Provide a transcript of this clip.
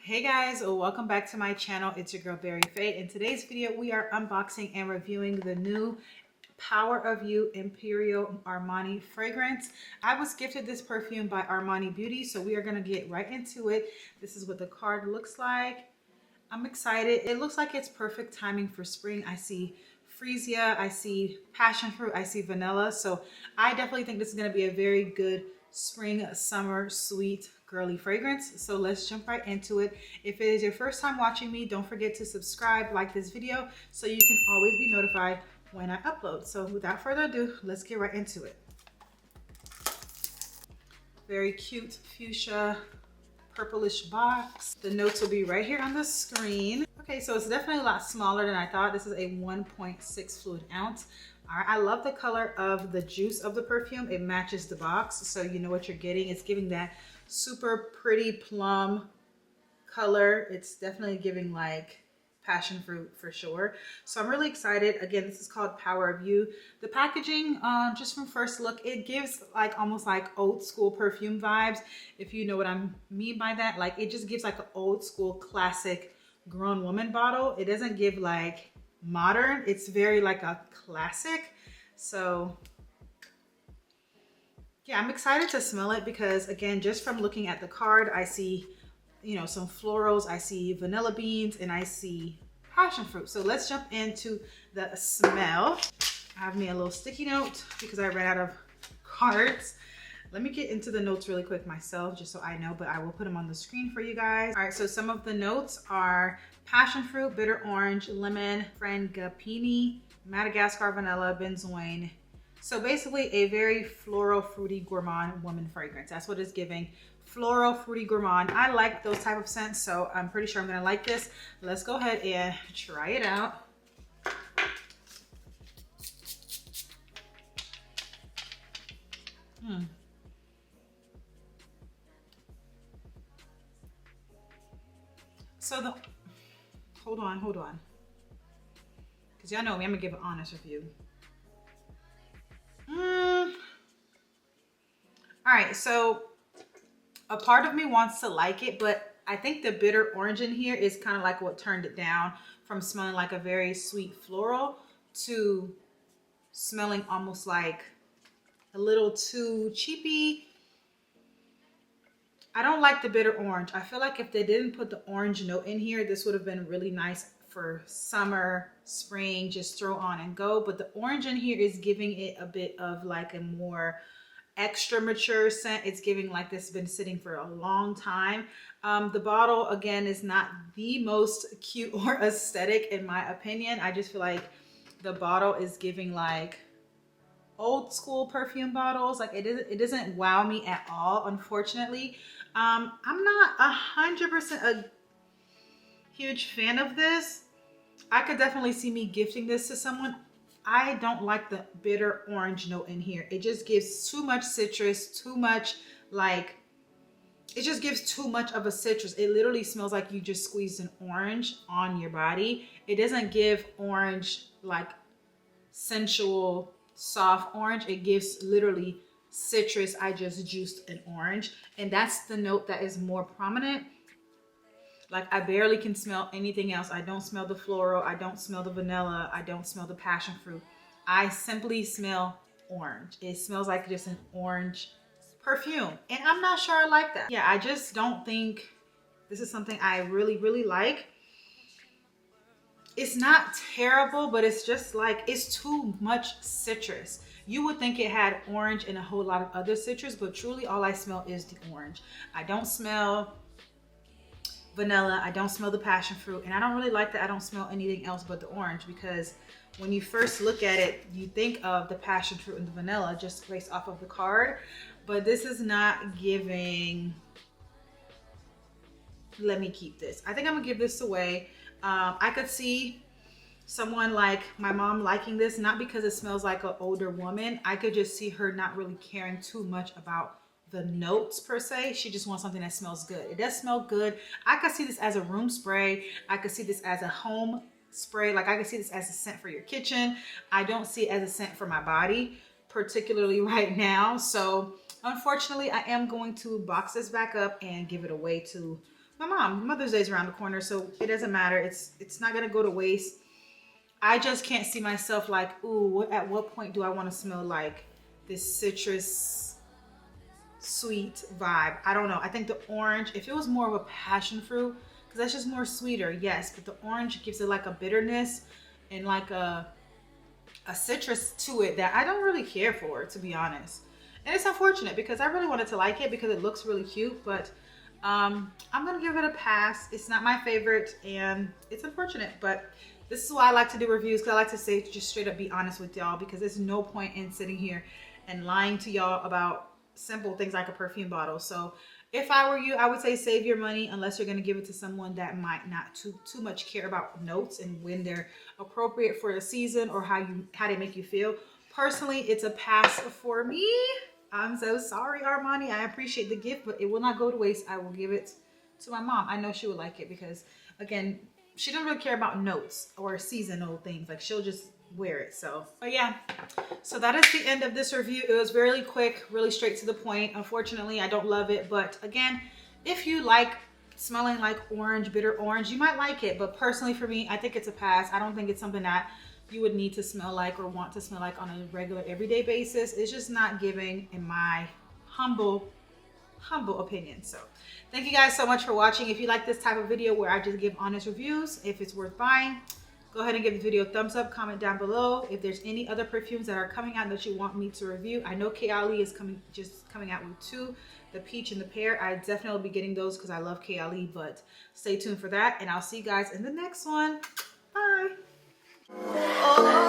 Hey guys, welcome back to my channel. It's your girl BerryFae. In today's video, we are unboxing and reviewing the new Power of You Imperial Armani fragrance. I was gifted this perfume by Armani Beauty, so we are going to get right into it. This is what the card looks like. I'm excited. It looks like it's perfect timing for spring. I see freesia, I see passion fruit, I see vanilla. So I definitely think this is going to be a very good spring, summer, sweet, girly fragrance. So let's jump right into it. If it is your first time watching me, don't forget to subscribe, like this video, so you can always be notified when I upload. So without further ado, let's get right into it. Very cute fuchsia purplish box. The notes will be right here on the screen. Okay, so it's definitely a lot smaller than I thought. This is a 1.6 fluid ounce. All right, I love the color of the juice of the perfume. It matches the box, so you know what you're getting. It's giving that super pretty plum color. It's definitely giving like passion fruit for sure. So I'm really excited. Again, this is called Power of You. The packaging, just from first look, it gives like almost like old school perfume vibes. If you know what I mean by that, like it just gives like an old school classic grown woman bottle. It doesn't give like modern. It's very like a classic. So yeah, I'm excited to smell it because again, just from looking at the card, I see, you know, some florals, I see vanilla beans, and I see passion fruit. So let's jump into the smell. I have me a little sticky note because I ran out of cards. Let me get into the notes really quick myself, just so I know, but I will put them on the screen for you guys. All right, so some of the notes are passion fruit, bitter orange, lemon, frangipani, Madagascar vanilla, benzoin. So basically a very floral, fruity, gourmand woman fragrance. That's what it's giving. Floral, fruity, gourmand. I like those type of scents, so I'm pretty sure I'm gonna like this. Let's go ahead and try it out. So hold on. Because y'all know me, I'm gonna give an honest review. All right, so a part of me wants to like it, but I think the bitter orange in here is kind of like what turned it down from smelling like a very sweet floral to smelling almost like a little too cheapy. I don't like the bitter orange. I feel like if they didn't put the orange note in here, this would have been really nice for summer, spring, just throw on and go. But the orange in here is giving it a bit of like a more extra mature scent. It's giving like this has been sitting for a long time. The bottle again is not the most cute or aesthetic in my opinion. I just feel like the bottle is giving like old school perfume bottles. Like it doesn't wow me at all, unfortunately. I'm not 100% a huge fan of this. I could definitely see me gifting this to someone. I don't like the bitter orange note in here. It just gives too much citrus, too much like, it just gives too much of a citrus. It literally smells like you just squeezed an orange on your body. It doesn't give orange like sensual, soft orange. It gives literally citrus. I just juiced an orange. And that's the note that is more prominent. Like I barely can smell anything else. I don't smell the floral. I don't smell the vanilla. I don't smell the passion fruit. I simply smell orange. It smells like just an orange perfume. And I'm not sure I like that. Yeah, I just don't think this is something I really, really like. It's not terrible, but it's just like, it's too much citrus. You would think it had orange and a whole lot of other citrus, but truly all I smell is the orange. I don't smell vanilla, I don't smell the passion fruit, and I don't really like that I don't smell anything else but the orange, because when you first look at it, you think of the passion fruit and the vanilla just based off of the card, but this is not giving. Let me keep this. I think I'm gonna give this away. I could see someone like my mom liking this, not because it smells like an older woman. I could just see her not really caring too much about the notes per se. She just wants something that smells good. It does smell good. I could see this as a room spray. I could see this as a home spray. Like I could see this as a scent for your kitchen. I don't see it as a scent for my body, particularly right now. So unfortunately, I am going to box this back up and give it away to my mom. Mother's Day is around the corner, so it doesn't matter. It's not gonna go to waste. I just can't see myself like, ooh, at what point do I want to smell like this citrus sweet vibe? I don't know. I think the orange, if it was more of a passion fruit, because that's just more sweeter, yes, but the orange gives it like a bitterness and like a citrus to it that I don't really care for, to be honest. And it's unfortunate because I really wanted to like it because it looks really cute, but I'm gonna give it a pass. It's not my favorite and it's unfortunate, but this is why I like to do reviews, because I like to say, just straight up be honest with y'all, because there's no point in sitting here and lying to y'all about simple things like a perfume bottle. So if I were you, I would say save your money unless you're going to give it to someone that might not too much care about notes and when they're appropriate for a season or how they make you feel. Personally, it's a pass for me. I'm so sorry, Armani. I appreciate the gift, but it will not go to waste. I will give it to my mom. I know she would like it because, again, she doesn't really care about notes or seasonal things. Like, she'll just wear it. So, but yeah, so that is the end of this review. It was really quick, really straight to the point. Unfortunately, I don't love it, but again, if you like smelling like orange, bitter orange, you might like it. But personally for me, I think it's a pass. I don't think it's something that you would need to smell like or want to smell like on a regular everyday basis. It's just not giving, in my humble opinion. So thank you guys so much for watching. If you like this type of video where I just give honest reviews, if it's worth buying, go ahead and give the video a thumbs up, comment down below if there's any other perfumes that are coming out that you want me to review. I know Kayali is coming out with 2, the peach and the pear. I definitely will be getting those because I love Kayali, but stay tuned for that, and I'll see you guys in the next one. Bye. Oh.